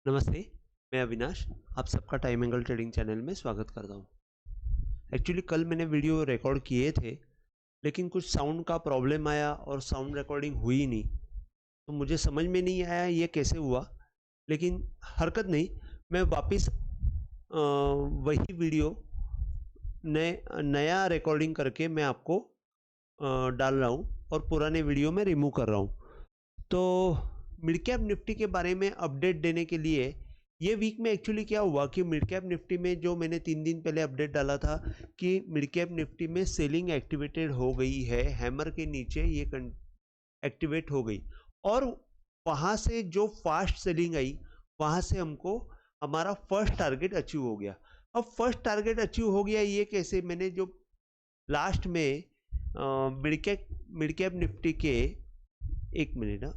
नमस्ते, मैं अविनाश, आप सबका टाइम एंगल ट्रेडिंग चैनल में स्वागत करता हूँ। एक्चुअली कल मैंने वीडियो रिकॉर्ड किए थे, लेकिन कुछ साउंड का प्रॉब्लम आया और साउंड रिकॉर्डिंग हुई नहीं। तो मुझे समझ में नहीं आया ये कैसे हुआ, लेकिन हरकत नहीं, मैं वापस वही वीडियो नया रिकॉर्डिंग करके मैं आपको डाल रहा हूँ और पुराने वीडियो में रिमूव कर रहा हूँ। तो मिड कैप निफ्टी के बारे में अपडेट देने के लिए ये वीक में एक्चुअली क्या हुआ कि मिड कैप निफ्टी में जो मैंने 3 दिन पहले अपडेट डाला था कि मिड कैप निफ्टी में सेलिंग एक्टिवेटेड हो गई है, हैमर के नीचे ये एक्टिवेट हो गई और वहाँ से जो फास्ट सेलिंग आई वहाँ से हमको हमारा फर्स्ट टारगेट अचीव हो गया। अब फर्स्ट टारगेट अचीव हो गया ये कैसे, मैंने जो लास्ट में मिड कैप निफ्टी के एक मिनट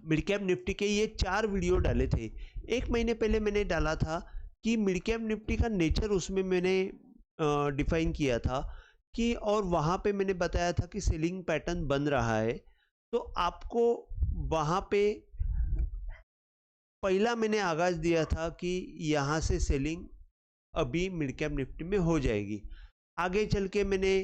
मिड कैप निफ्टी के ये 4 वीडियो डाले थे। एक महीने पहले मैंने डाला था कि मिड कैप निफ्टी का नेचर उसमें मैंने डिफाइन किया था कि और वहाँ पे मैंने बताया था कि सेलिंग पैटर्न बन रहा है। तो आपको वहाँ पे पहला मैंने आगाज दिया था कि यहाँ से सेलिंग अभी मिड कैप निफ्टी में हो जाएगी। आगे चल के मैंने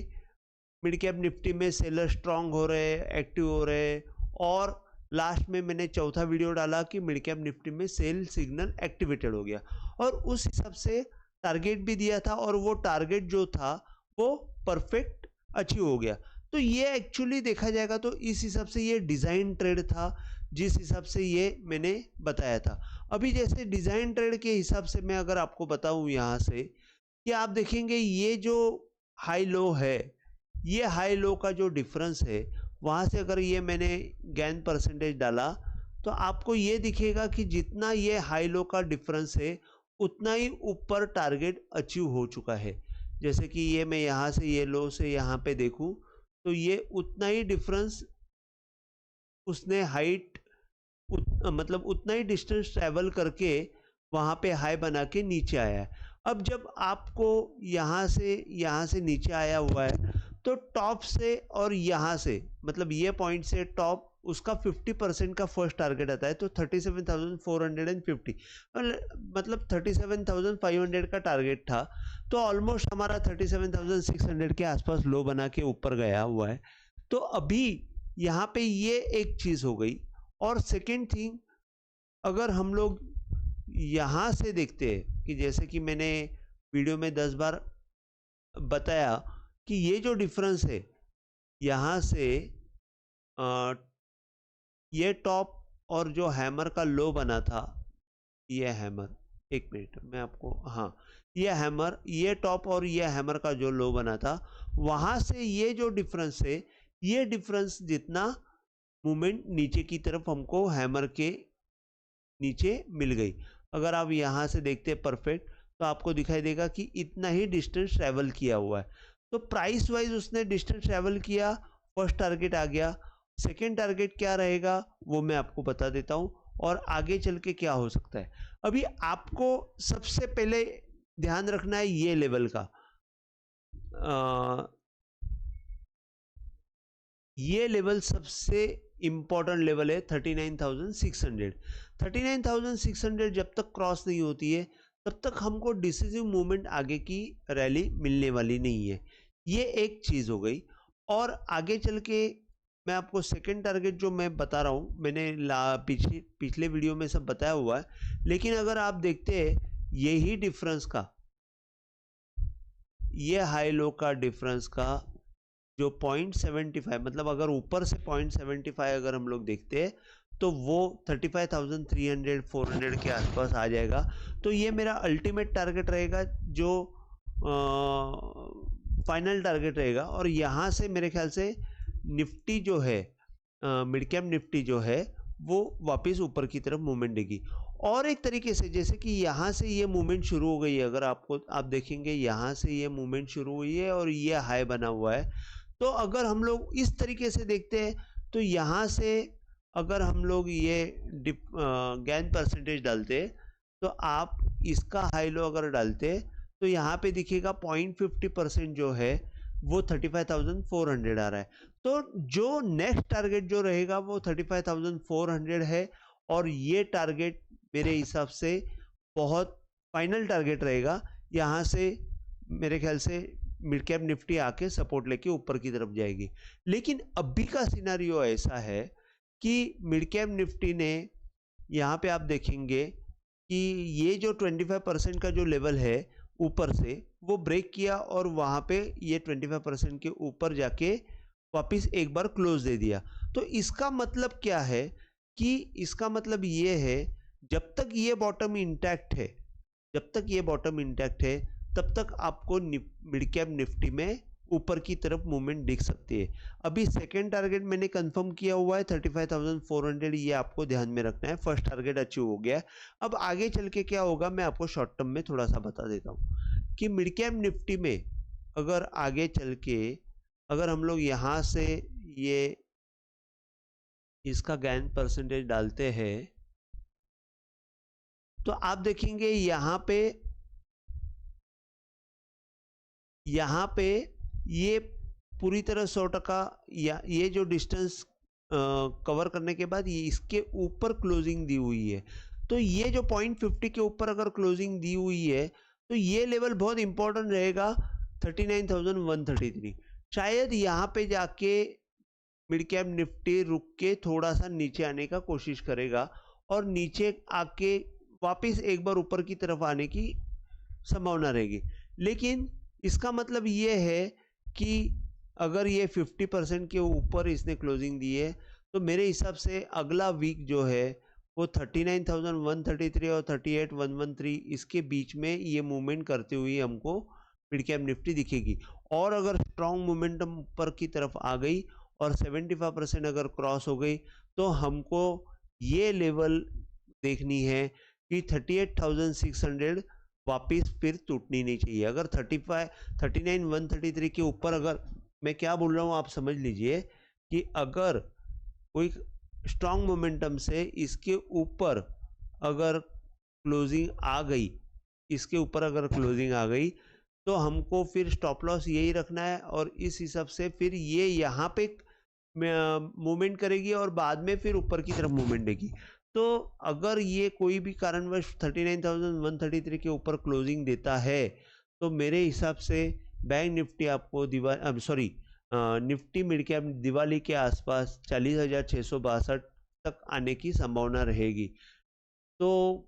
मिड कैप निफ्टी में सेलर स्ट्रांग हो रहे, एक्टिव हो रहे और लास्ट में मैंने चौथा वीडियो डाला कि मिड कैप निफ्टी में सेल सिग्नल एक्टिवेटेड हो गया और उस हिसाब से टारगेट भी दिया था और वो टारगेट जो था वो परफेक्ट अचीव हो गया। तो ये एक्चुअली देखा जाएगा तो इस हिसाब से ये डिज़ाइन ट्रेड था, जिस हिसाब से ये मैंने बताया था। अभी जैसे डिज़ाइन ट्रेड के हिसाब से मैं अगर आपको बताऊं यहाँ से कि आप देखेंगे ये जो हाई लो है, ये हाई लो का जो डिफरेंस है वहाँ से अगर ये मैंने गेन परसेंटेज डाला तो आपको ये दिखेगा कि जितना ये हाई लो का डिफरेंस है उतना ही ऊपर टारगेट अचीव हो चुका है। जैसे कि ये मैं यहाँ से ये लो से यहाँ पे देखूँ तो ये उतना ही डिफरेंस उसने हाइट मतलब उतना ही डिस्टेंस ट्रैवल करके वहाँ पे हाई बना के नीचे आया है। अब जब आपको यहाँ से नीचे आया हुआ है तो टॉप से और यहाँ से मतलब ये पॉइंट से टॉप उसका 50% का फर्स्ट टारगेट आता है तो 37,450 मतलब 37,500 का टारगेट था। तो ऑलमोस्ट हमारा 37,600 के आसपास लो बना के ऊपर गया हुआ है। तो अभी यहाँ पे ये एक चीज़ हो गई। और सेकेंड थिंग, अगर हम लोग यहाँ से देखते हैं कि जैसे कि मैंने वीडियो में 10 बार बताया कि ये जो डिफरेंस है यहाँ से ये टॉप और जो हैमर का लो बना था, ये हैमर, एक मिनट मैं आपको, हाँ, ये हैमर, ये टॉप और ये हैमर का जो लो बना था वहाँ से ये जो डिफरेंस है, ये डिफरेंस जितना मूवमेंट नीचे की तरफ हमको हैमर के नीचे मिल गई। अगर आप यहाँ से देखते हैं परफेक्ट तो आपको दिखाई देगा कि इतना ही डिस्टेंस ट्रैवल किया हुआ है। तो प्राइस वाइज उसने डिस्टेंस ट्रैवल किया, फर्स्ट टारगेट आ गया। सेकेंड टारगेट क्या रहेगा वो मैं आपको बता देता हूँ और आगे चल के क्या हो सकता है। अभी आपको सबसे पहले ध्यान रखना है ये लेवल का, ये लेवल सबसे इंपॉर्टेंट लेवल है 39,600। 39,600 जब तक क्रॉस नहीं होती है तब तक हमको डिसिसिव मूवमेंट आगे की रैली मिलने वाली नहीं है। ये एक चीज़ हो गई। और आगे चल के मैं आपको सेकंड टारगेट जो मैं बता रहा हूँ, मैंने पिछले वीडियो में सब बताया हुआ है, लेकिन अगर आप देखते हैं यही डिफरेंस का, ये हाई लो का डिफरेंस का जो 0.75 मतलब अगर ऊपर से 0.75 अगर हम लोग देखते हैं तो वो 35,300 400 के आसपास आ जाएगा। तो ये मेरा अल्टीमेट टारगेट रहेगा, जो फाइनल टारगेट रहेगा। और यहाँ से मेरे ख्याल से निफ्टी जो है, मिड कैप निफ्टी जो है वो वापस ऊपर की तरफ मूवमेंट देगी। और एक तरीके से जैसे कि यहाँ से ये मूवमेंट शुरू हो गई है, अगर आप देखेंगे यहाँ से ये मूवमेंट शुरू हुई है और ये हाई बना हुआ है। तो अगर हम लोग इस तरीके से देखते हैं तो यहाँ से अगर हम लोग ये गेन परसेंटेज डालते तो आप इसका हाई लो अगर डालते तो यहाँ पे दिखेगा 0.50% जो है वो 35,400 आ रहा है। तो जो नेक्स्ट टारगेट जो रहेगा वो 35,400 है और ये टारगेट मेरे हिसाब से बहुत फाइनल टारगेट रहेगा। यहाँ से मेरे ख्याल से मिड कैप निफ्टी आके सपोर्ट लेके ऊपर की तरफ जाएगी। लेकिन अभी का सिनारियो ऐसा है कि मिड कैप निफ्टी ने यहाँ पे आप देखेंगे कि ये जो 25% का जो लेवल है ऊपर से वो ब्रेक किया और वहाँ पे ये 25% के ऊपर जाके वापस एक बार क्लोज दे दिया। तो इसका मतलब क्या है कि इसका मतलब ये है जब तक ये बॉटम इंटैक्ट है, जब तक ये बॉटम इंटैक्ट है तब तक आपको मिड कैप निफ्टी में ऊपर की तरफ मूवमेंट दिख सकती है। अभी सेकेंड टारगेट मैंने कंफर्म किया हुआ है 35,400, ये आपको ध्यान में रखना है। फर्स्ट टारगेट अचीव हो गया है। अब आगे चल के क्या होगा मैं आपको शॉर्ट टर्म में थोड़ा सा बता देता हूँ कि मिड कैप निफ्टी में अगर आगे चल के अगर हम लोग यहाँ से ये इसका गेन परसेंटेज डालते हैं तो आप देखेंगे यहाँ पे ये पूरी तरह 100% या ये जो डिस्टेंस कवर करने के बाद ये इसके ऊपर क्लोजिंग दी हुई है। तो ये जो 0.50 के ऊपर अगर क्लोजिंग दी हुई है तो ये लेवल बहुत इंपॉर्टेंट रहेगा 39,133। शायद यहाँ पे जाके मिड कैप निफ्टी रुक के थोड़ा सा नीचे आने का कोशिश करेगा और नीचे आके वापस एक बार ऊपर की तरफ आने की संभावना रहेगी। लेकिन इसका मतलब ये है कि अगर ये 50% के ऊपर इसने क्लोजिंग दी है तो मेरे हिसाब से अगला वीक जो है वो 39,133 और 38,113 इसके बीच में ये मूवमेंट करते हुए हमको मिड कैप निफ्टी दिखेगी। और अगर स्ट्रॉन्ग मोमेंटम ऊपर की तरफ आ गई और 75% अगर क्रॉस हो गई तो हमको ये लेवल देखनी है कि 38,600 वापस फिर टूटनी नहीं चाहिए। अगर 39,133 के ऊपर, अगर मैं क्या बोल रहा हूँ आप समझ लीजिए कि अगर कोई स्ट्रॉन्ग मोमेंटम से इसके ऊपर अगर क्लोजिंग आ गई, इसके ऊपर अगर क्लोजिंग आ गई तो हमको फिर स्टॉप लॉस यही रखना है और इस हिसाब से फिर ये यहाँ पे मूवमेंट करेगी और बाद में फिर ऊपर की तरफ मूवमेंट देगी। तो अगर ये कोई भी कारणवश 39,133 के ऊपर क्लोजिंग देता है तो मेरे हिसाब से बैंक निफ्टी आपको निफ्टी मिड कैप दिवाली के आसपास 40,662 तक आने की संभावना रहेगी। तो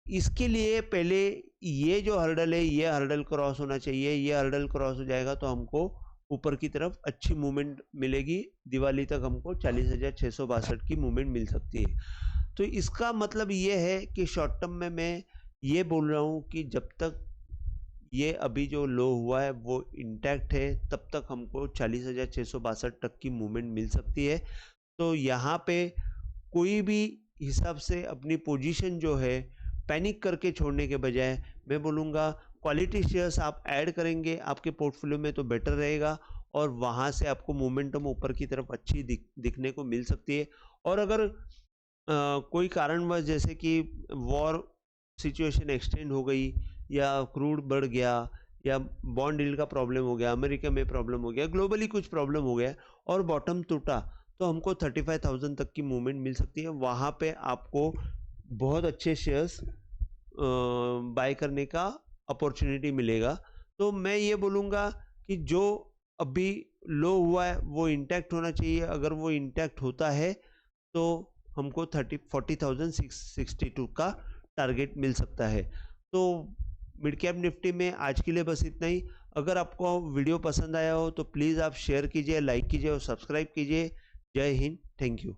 इसके लिए पहले ये जो हर्डल है ये हर्डल क्रॉस होना चाहिए। ये हर्डल क्रॉस हो जाएगा तो हमको ऊपर की तरफ अच्छी मूवमेंट मिलेगी। दिवाली तक हमको 40,662 की मूवमेंट मिल सकती है। तो इसका मतलब ये है कि शॉर्ट टर्म में मैं ये बोल रहा हूँ कि जब तक ये अभी जो लो हुआ है वो इंटैक्ट है तब तक हमको 40,662 तक की मूवमेंट मिल सकती है। तो यहाँ पे कोई भी हिसाब से अपनी पोजीशन जो है पैनिक करके छोड़ने के बजाय मैं बोलूँगा क्वालिटी शेयर्स आप ऐड करेंगे आपके पोर्टफोलियो में तो बेटर रहेगा और वहाँ से आपको मोमेंटम ऊपर की तरफ अच्छी दिखने को मिल सकती है। और अगर कोई कारणवश जैसे कि वॉर सिचुएशन एक्सटेंड हो गई या क्रूड बढ़ गया या बॉन्ड डील का प्रॉब्लम हो गया, अमेरिका में प्रॉब्लम हो गया, ग्लोबली कुछ प्रॉब्लम हो गया और बॉटम टूटा तो हमको 35,000 तक की मूवमेंट मिल सकती है। वहाँ पे आपको बहुत अच्छे शेयर्स बाय करने का अपॉर्चुनिटी मिलेगा। तो मैं ये बोलूँगा कि जो अभी लो हुआ है वो इंटैक्ट होना चाहिए। अगर वो इंटैक्ट होता है तो हमको 40,662 का टारगेट मिल सकता है। तो मिड कैप निफ्टी में आज के लिए बस इतना ही। अगर आपको वीडियो पसंद आया हो तो प्लीज़ आप शेयर कीजिए, लाइक कीजिए और सब्सक्राइब कीजिए। जय हिंद, थैंक यू।